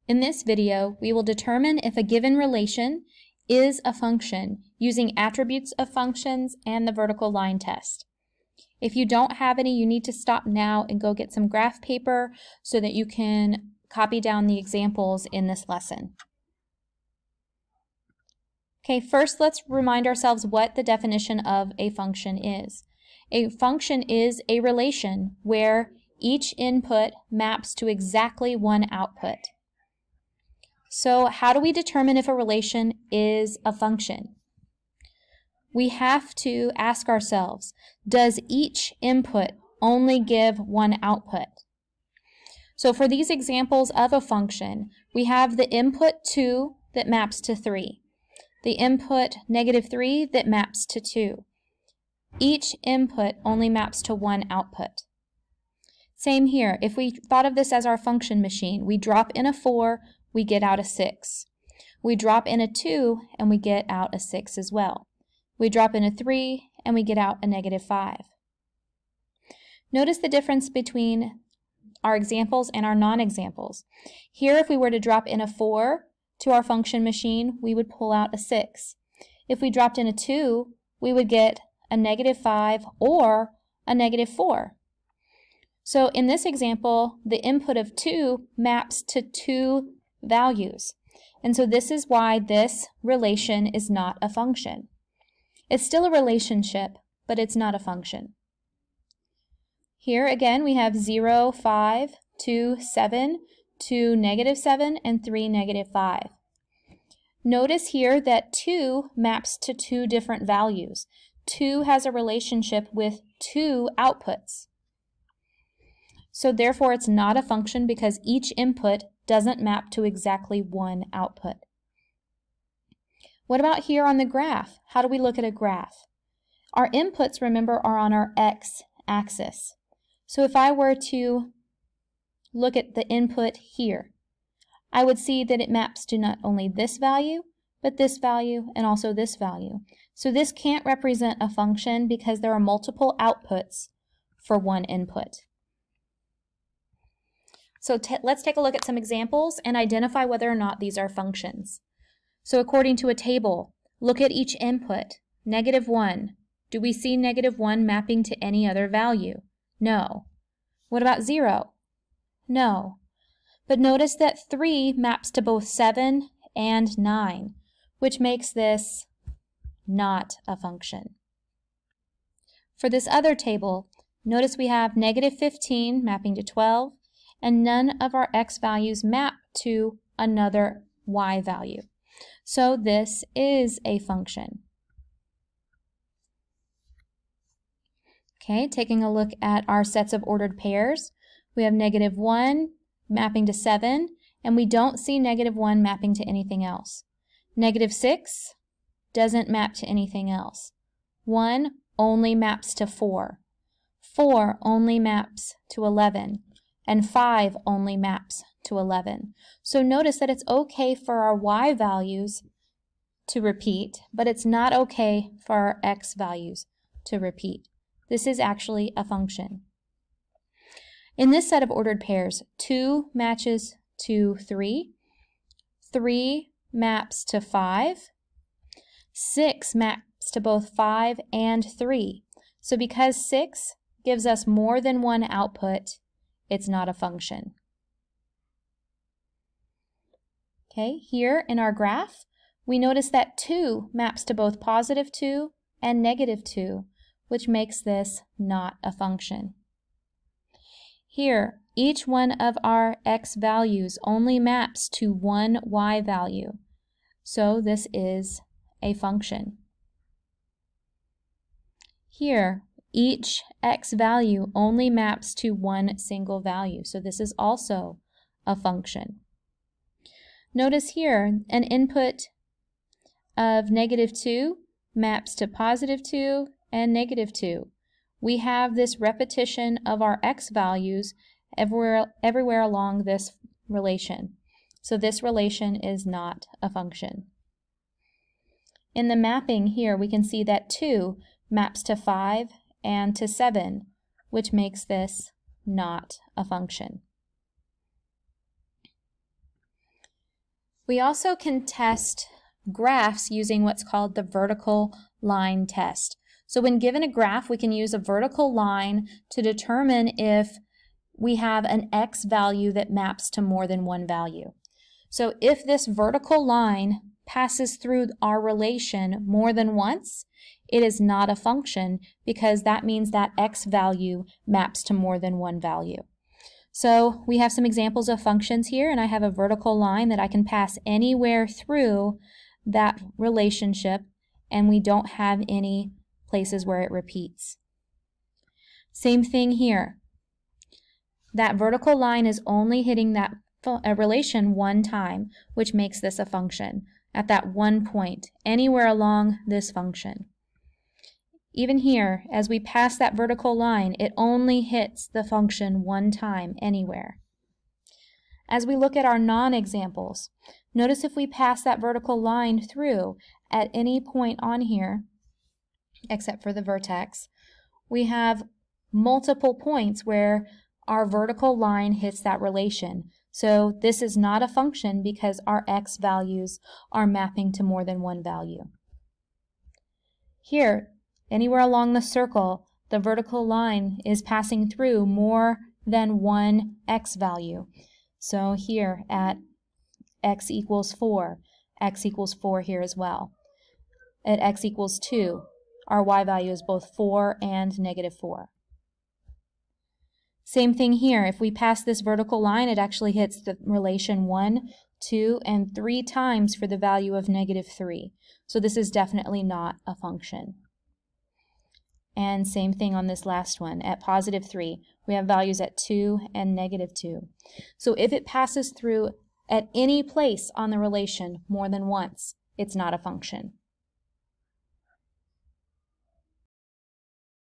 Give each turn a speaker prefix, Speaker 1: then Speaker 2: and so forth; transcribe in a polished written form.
Speaker 1: In this video, we will determine if a given relation is a function using attributes of functions and the vertical line test. If you don't have any, you need to stop now and go get some graph paper so that you can copy down the examples in this lesson. Okay, first let's remind ourselves what the definition of a function is. A function is a relation where each input maps to exactly one output. So how do we determine if a relation is a function? We have to ask ourselves, does each input only give one output? So for these examples of a function, we have the input 2 that maps to 3, the input -3 that maps to 2. Each input only maps to one output. Same here, if we thought of this as our function machine, we drop in a 4, we get out a 6. We drop in a 2 and we get out a 6 as well. We drop in a 3 and we get out a -5. Notice the difference between our examples and our non-examples. Here, if we were to drop in a 4 to our function machine, we would pull out a 6. If we dropped in a 2, we would get a -5 or a -4. So in this example, the input of 2 maps to 2 values. And so this is why this relation is not a function. It's still a relationship, but it's not a function. Here again we have 0, 5, 2, 7, 2, -7, and 3, -5. Notice here that 2 maps to 2 different values. 2 has a relationship with 2 outputs. So therefore it's not a function because each input doesn't map to exactly one output. What about here on the graph? How do we look at a graph? Our inputs, remember, are on our x-axis. So if I were to look at the input here, I would see that it maps to not only this value, but this value and also this value. So this can't represent a function because there are multiple outputs for one input. So let's take a look at some examples and identify whether or not these are functions. So according to a table, look at each input. -1. Do we see -1 mapping to any other value? No. What about 0? No. But notice that 3 maps to both 7 and 9, which makes this not a function. For this other table, notice we have -15 mapping to 12, and none of our x values map to another y value. So this is a function. Okay, taking a look at our sets of ordered pairs, we have -1 mapping to 7, and we don't see -1 mapping to anything else. -6 doesn't map to anything else. 1 only maps to 4. 4 only maps to 11. And 5 only maps to 11. So notice that it's okay for our y values to repeat, but it's not okay for our x values to repeat. This is actually a function. In this set of ordered pairs, 2 matches to 3, 3 maps to 5, 6 maps to both 5 and 3. So because 6 gives us more than one output, it's not a function. Okay, here in our graph, we notice that 2 maps to both +2 and -2, which makes this not a function. Here, each one of our x values only maps to one y value, so this is a function. Here, each x value only maps to one single value, so this is also a function. Notice here, an input of -2 maps to +2 and -2. We have this repetition of our x values everywhere along this relation. So this relation is not a function. In the mapping here, we can see that 2 maps to 5 and to 7, which makes this not a function. We also can test graphs using what's called the vertical line test. So when given a graph, we can use a vertical line to determine if we have an x value that maps to more than one value. So if this vertical line passes through our relation more than once, it is not a function because that means that x value maps to more than one value. So we have some examples of functions here, and I have a vertical line that I can pass anywhere through that relationship, and we don't have any places where it repeats. Same thing here. That vertical line is only hitting that relation one time, which makes this a function at that one point, anywhere along this function. Even here, as we pass that vertical line, it only hits the function one time anywhere. As we look at our non-examples, notice if we pass that vertical line through at any point on here, except for the vertex, we have multiple points where our vertical line hits that relation. So this is not a function because our x values are mapping to more than one value. Here, anywhere along the circle, the vertical line is passing through more than one x value. So here at x equals 4, x equals 4 here as well. At x equals 2, our y value is both 4 and -4. Same thing here. If we pass this vertical line, it actually hits the relation 1, 2, and 3 times for the value of -3. So this is definitely not a function. And same thing on this last one. At +3, we have values at 2 and -2. So if it passes through at any place on the relation more than once, it's not a function.